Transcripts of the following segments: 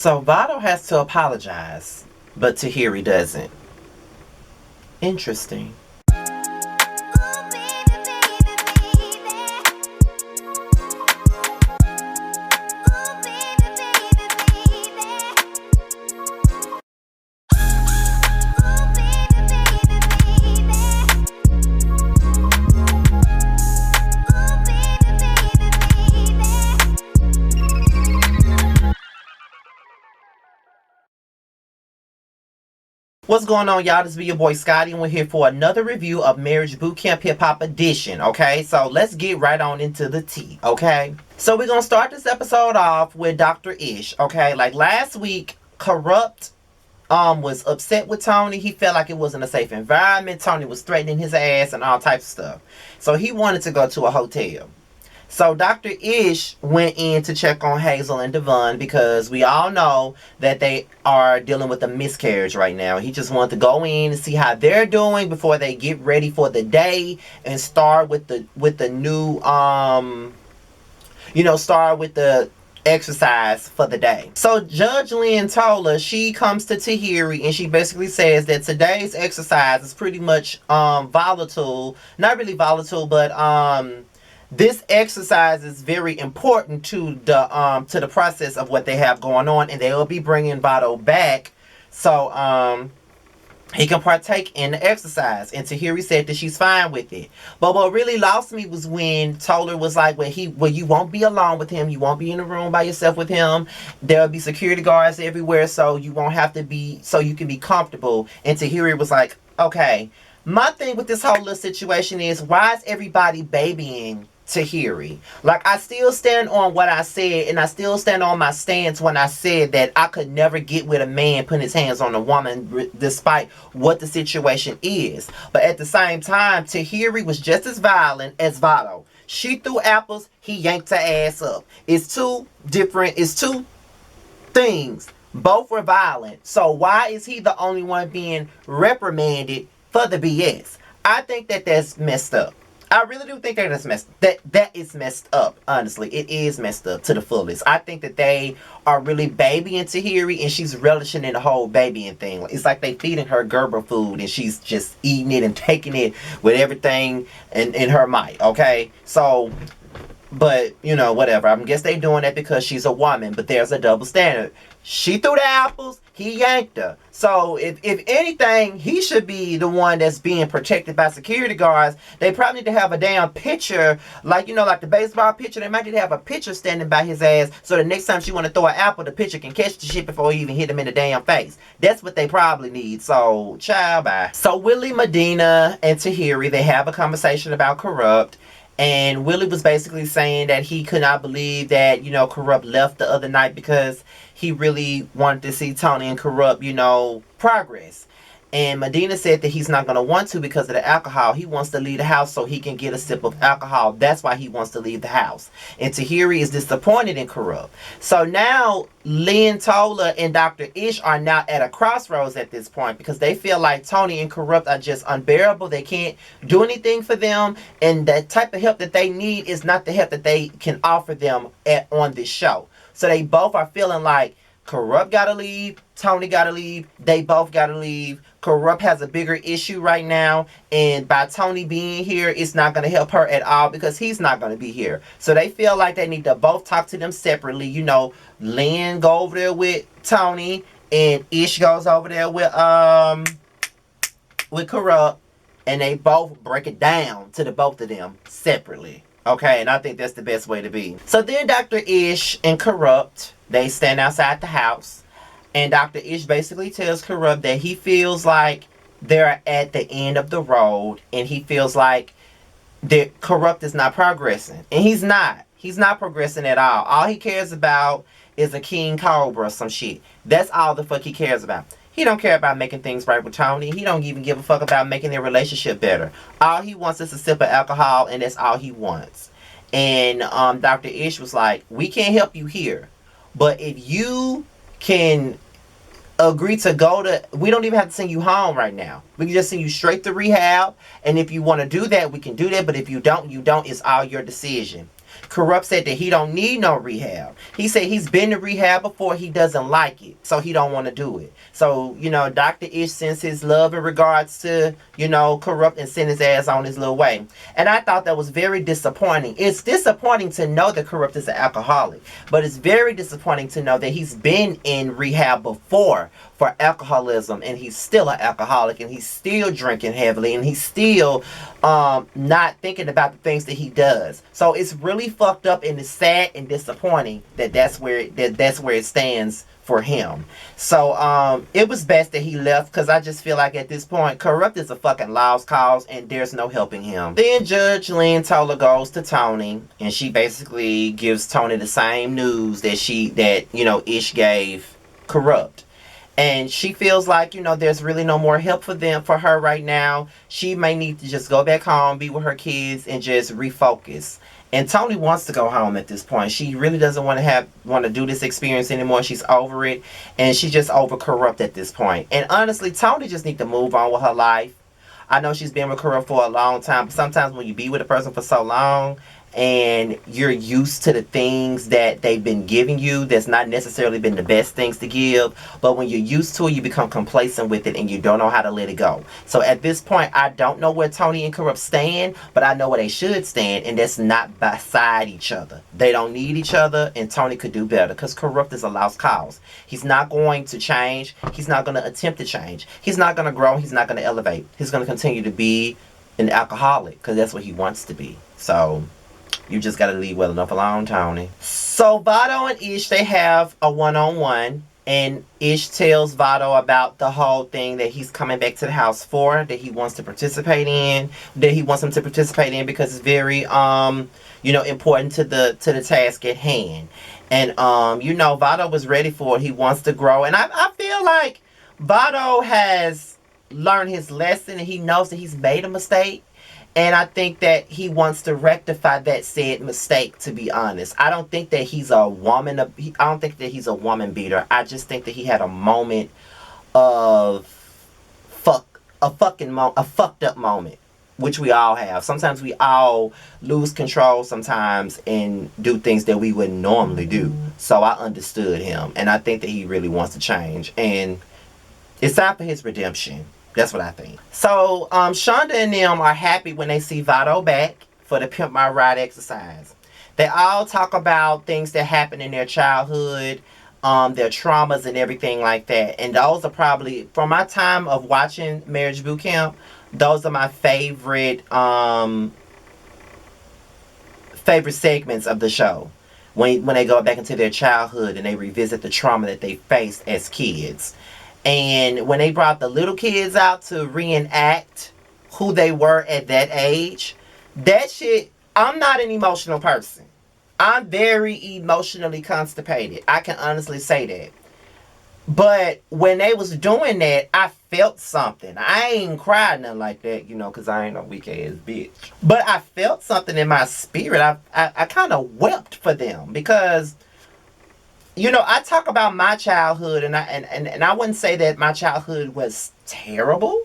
So Vado has to apologize, but Tahiri doesn't. Interesting. What's going on, y'all? This be your boy Scotty, and we're here for another review of Marriage Boot Camp Hip Hop Edition, okay? So let's get right on into the tea, okay? So we're gonna start this episode off with Dr. Ish, okay? Like last week, Kurupt was upset with Tony. He felt like it wasn't a safe environment. Tony was threatening his ass and all types of stuff. So he wanted to go to a hotel. So Dr. Ish went in to check on Hazel and Devon because we all know that they are dealing with a miscarriage right now. He just wanted to go in and see how they're doing before they get ready for the day and start with the new start with the exercise for the day. So Judge Lynn told her, she comes to Tahiri and she basically says that today's exercise is pretty much volatile. Not really volatile, but this exercise is very important to the process of what they have going on, and they will be bringing Vado back so he can partake in the exercise. And Tahiri said that she's fine with it. But what really lost me was when Toller was like, well, you won't be alone with him. You won't be in the room by yourself with him. There'll be security guards everywhere, so you won't have to be, so you can be comfortable. And Tahiri was like, okay. My thing with this whole little situation is, why is everybody babying Tahiri? Like, I still stand on what I said, and I still stand on my stance when I said that I could never get with a man putting his hands on a woman despite what the situation is. But at the same time, Tahiri was just as violent as Vado. She threw apples, he yanked her ass up. It's two things. Both were violent. So why is he the only one being reprimanded for the BS? I think that that's messed up. I really do think that is messed up. Honestly, it is messed up to the fullest. I think that they are really babying Tahiri, and she's relishing in the whole babying thing. It's like they feeding her Gerber food, and she's just eating it and taking it with everything in her might. Okay, so, but whatever. I guess they doing that because she's a woman. But there's a double standard. She threw the apples, he yanked her. So if anything, he should be the one that's being protected by security guards. They probably need to have a damn pitcher, like like the baseball pitcher. They might need to have a pitcher standing by his ass, so the next time she want to throw an apple, the pitcher can catch the shit before he even hit him in the damn face. That's what they probably need. So, child, bye. So Willie, Medina, and Tahiri, they have a conversation about Kurupt. And Willie was basically saying that he could not believe that, Kurupt left the other night because he really wanted to see Tony and Kurupt, progress. And Medina said that he's not going to want to because of the alcohol. He wants to leave the house so he can get a sip of alcohol. That's why he wants to leave the house. And Tahiri is disappointed in Kurupt. So now Lynn Toller and Dr. Ish are now at a crossroads at this point because they feel like Tony and Kurupt are just unbearable. They can't do anything for them. And the type of help that they need is not the help that they can offer them on this show. So they both are feeling like Kurupt gotta leave, Tony gotta leave, they both gotta leave. Kurupt has a bigger issue right now, and by Tony being here, it's not going to help her at all because he's not going to be here. So they feel like they need to both talk to them separately. Lynn go over there with Tony, and Ish goes over there with Kurupt, and they both break it down to the both of them separately. Okay, and I think that's the best way to be. So then Dr. Ish and Kurupt, they stand outside the house. And Dr. Ish basically tells Kurupt that he feels like they're at the end of the road. And he feels like that Kurupt is not progressing. And he's not. He's not progressing at all. All he cares about is a king cobra or some shit. That's all the fuck he cares about. He don't care about making things right with Tony. He don't even give a fuck about making their relationship better. All he wants is a sip of alcohol, and that's all he wants. And Dr. Ish was like, we can't help you here. But if you can agree to go to, we don't even have to send you home right now. We can just send you straight to rehab. And if you want to do that, we can do that. But if you don't, you don't. It's all your decision. Corrupt said that he don't need no rehab. He said he's been to rehab before. He doesn't like it, so he don't want to do it. So, Dr. Ish sends his love in regards to, Corrupt, and send his ass on his little way. And I thought that was very disappointing. It's disappointing to know that Corrupt is an alcoholic, but it's very disappointing to know that he's been in rehab before for alcoholism, and he's still an alcoholic, and he's still drinking heavily, and he's still not thinking about the things that he does. So it's really fucked up, and it's sad and disappointing that's where it stands for him. So it was best that he left, because I just feel like at this point Corrupt is a fucking lost cause and there's no helping him. Then Judge Lynn Toler goes to Tony, and she basically gives Tony the same news that Ish gave Corrupt. And she feels like, there's really no more help for her right now. She may need to just go back home, be with her kids, and just refocus. And Tony wants to go home at this point. She really doesn't want to do this experience anymore. She's over it, and she's just over Corrupt at this point. And honestly, Tony just needs to move on with her life. I know she's been with Corrupt for a long time, but sometimes when you be with a person for so long, and you're used to the things that they've been giving you that's not necessarily been the best things to give, but when you're used to it, you become complacent with it and you don't know how to let it go. So at this point, I don't know where Tony and Corrupt stand, but I know where they should stand, and that's not beside each other. They don't need each other, and Tony could do better, because Corrupt is a lost cause. He's not going to change. He's not going to attempt to change. He's not going to grow. He's not going to elevate. He's going to continue to be an alcoholic, because that's what he wants to be. So you just got to leave well enough alone, Tony. So Vado and Ish, they have a one-on-one. And Ish tells Vado about the whole thing that he's coming back to the house for, that he wants to participate in. That he wants him to participate in because it's very, important to the task at hand. And, Vado was ready for it. He wants to grow. And I feel like Vado has learned his lesson, and he knows that he's made a mistake. And I think that he wants to rectify that said mistake, to be honest. I don't think that he's a woman. I don't think that he's a woman beater. I just think that he had a moment of a fucked up moment, which we all have. Sometimes we all lose control sometimes and do things that we wouldn't normally do. So I understood him. And I think that he really wants to change. And it's time for his redemption. That's what I think. So, Shonda and them are happy when they see Vado back for the Pimp My Ride exercise. They all talk about things that happened in their childhood, their traumas and everything like that. And those are probably, from my time of watching Marriage Boot Camp, those are my favorite segments of the show. When they go back into their childhood and they revisit the trauma that they faced as kids. And when they brought the little kids out to reenact who they were at that age, that shit, I'm not an emotional person. I'm very emotionally constipated. I can honestly say that. But when they was doing that, I felt something. I ain't cried nothing like that, because I ain't no weak ass bitch. But I felt something in my spirit. I kind of wept for them because I talk about my childhood, and I wouldn't say that my childhood was terrible,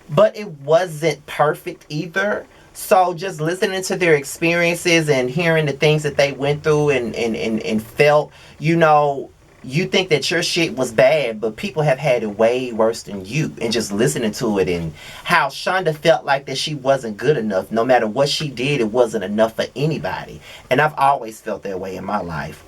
but it wasn't perfect either. So just listening to their experiences and hearing the things that they went through and felt, you think that your shit was bad, but people have had it way worse than you. And just listening to it, and how Shonda felt like that she wasn't good enough. No matter what she did, it wasn't enough for anybody. And I've always felt that way in my life.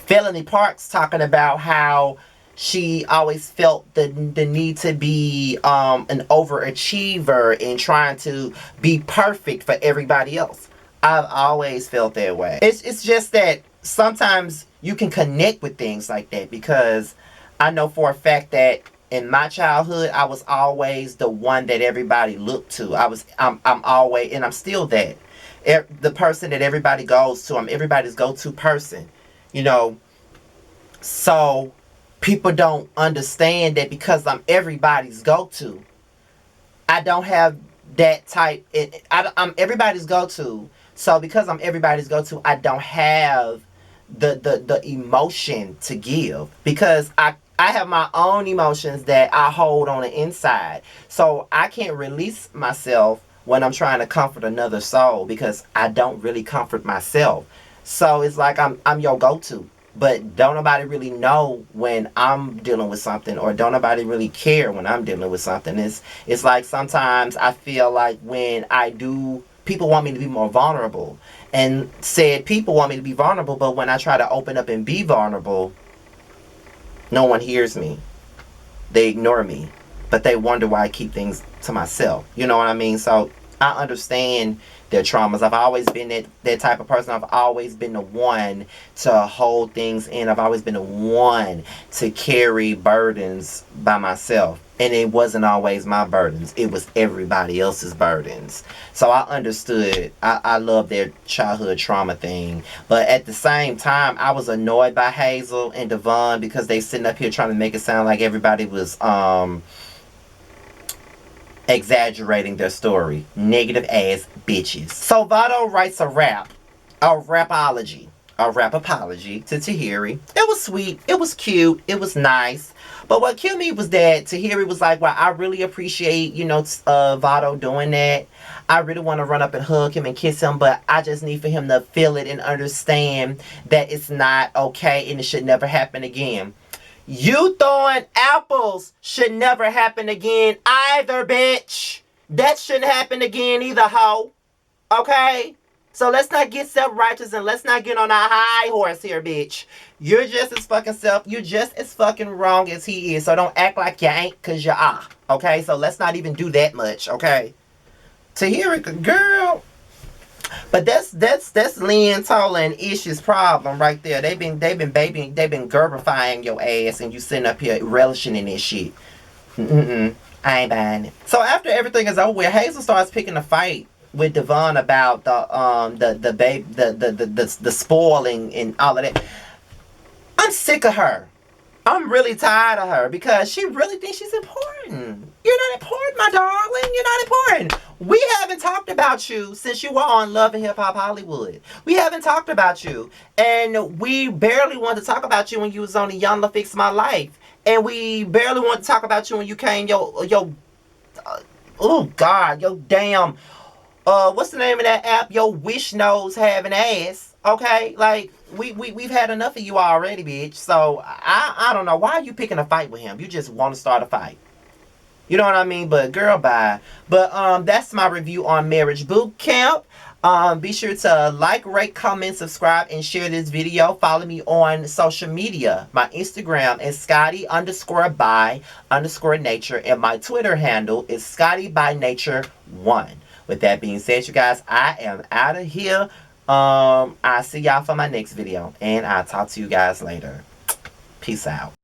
Felony Parks talking about how she always felt the need to be an overachiever and trying to be perfect for everybody else. I've always felt that way. It's just that sometimes you can connect with things like that, because I know for a fact that in my childhood I was always the one that everybody looked to. I'm always, and I'm still that. The person that everybody goes to. I'm everybody's go-to person. So people don't understand that because I'm everybody's go-to, I don't have that type. I'm everybody's go-to. So because I'm everybody's go-to, I don't have the emotion to give, because I have my own emotions that I hold on the inside. So I can't release myself when I'm trying to comfort another soul, because I don't really comfort myself. So it's like I'm your go-to. But don't nobody really know when I'm dealing with something, or don't nobody really care when I'm dealing with something. It's like sometimes I feel like when I do, people want me to be more vulnerable. And said people want me to be vulnerable, but when I try to open up and be vulnerable, no one hears me. They ignore me. But they wonder why I keep things to myself. You know what I mean? So I understand their traumas. I've always been that type of person. I've always been the one to hold things in. I've always been the one to carry burdens by myself. And it wasn't always my burdens. It was everybody else's burdens. So I understood. I love their childhood trauma thing. But at the same time, I was annoyed by Hazel and Devon, because they sitting up here trying to make it sound like everybody was exaggerating their story. Negative ass bitches. So Vado writes a rapology to Tahiri. It was sweet. It was cute. It was nice. But what killed me was that Tahiri was like, well, I really appreciate, Vado doing that. I really want to run up and hug him and kiss him, but I just need for him to feel it and understand that it's not okay and it should never happen again. You throwing apples should never happen again either, bitch. That shouldn't happen again either, hoe. Okay? So let's not get self-righteous and let's not get on our high horse here, bitch. You're just as fucking wrong as he is. So don't act like you ain't, because you are. Okay? So let's not even do that much, okay? Tahiri, girl. But that's Lynn Tola and Ish's problem right there. They've been gerbifying your ass, and you sitting up here relishing in this shit. I ain't buying it. So after everything is over with, Hazel starts picking a fight with Devon about the spoiling and all of that. I'm sick of her. I'm really tired of her, because she really thinks she's important. You're not important, my darling. You're not important. We haven't talked about you since you were on Love and Hip Hop Hollywood. We haven't talked about you. And we barely wanted to talk about you when you was on the Young La Fix My Life. And we barely wanted to talk about you when you came your damn, what's the name of that app? Your wish nose having ass. Okay? Like, we've had enough of you already, bitch. So, I don't know. Why are you picking a fight with him? You just want to start a fight. You know what I mean? But, girl, bye. But, that's my review on Marriage Boot Camp. Be sure to like, rate, comment, subscribe, and share this video. Follow me on social media. My Instagram is Scotty_by_nature. And my Twitter handle is ScottyByNature1. With that being said, you guys, I am out of here. I'll see y'all for my next video. And I'll talk to you guys later. Peace out.